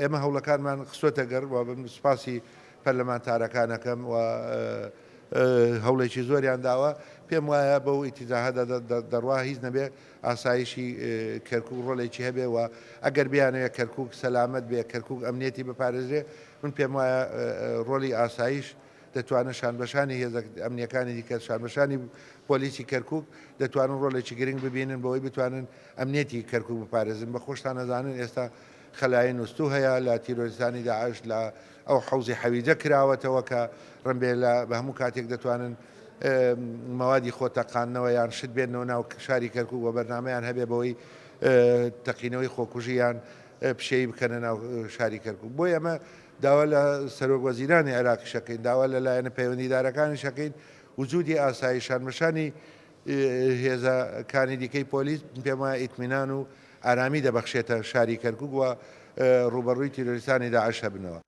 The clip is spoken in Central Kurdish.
ئێمە هەوڵەکانمان خستۆتە گەڕ و بم سوپاسی پەرلەمانتارەکانەکەم و هەوڵێکی زۆریان داوە پێم وایە بەو ئیتیزاهەدا دەڕوا هیچ نەبێ ئاسایشی کەرکووک ڕۆڵێکی هەبێ و ئەگەر بیانەوە کەرکووک سەلامەت بێ کەرکووک ئەمنیەتی بپارێزرێ من پێم وایە ڕۆڵی ئاسایش دەتوانن شانبەشانی هێزە ئەمنیەکانی دیکە شانبەشانی پۆلیسی کەرکووک دەتوانن ڕۆڵێکی گرنگ ببینن بەوەی بتوانن ئەمنیەتی کەرکووک بپارێزن بە خۆشتان نەزانن ئێستا خەلای نووسوو هەیە لە تیرۆریستانی داعش لە ئەو حەوزی حەویجە کراوەتەوە کە ڕەنبێ لە بە هەموو کاتێک دەتوانن مەوادی خۆتەقانەوە یان شت بێنەوە ناو شاری کەرکووک و بەرنامەیان هەبێ بەوەی تەقینەوەی خۆکوژیان پشەی بکەنە ناو شاری کەرکووک بۆی ئەمە داوا لە سەرۆک وەزیرانی عێراقی شەکەین داوا لەلایەنە پەیوەندیدارەکانی شەکەین وجودی ئاسایشانمەشانی هێزەکانی دیکەی پۆلیس پێم وایە ئیتمینان و ئارامی دەبەخشێتە شاری کەرکووک و ڕوبەڕووی تیرۆریستانی داعش هەبنەوە.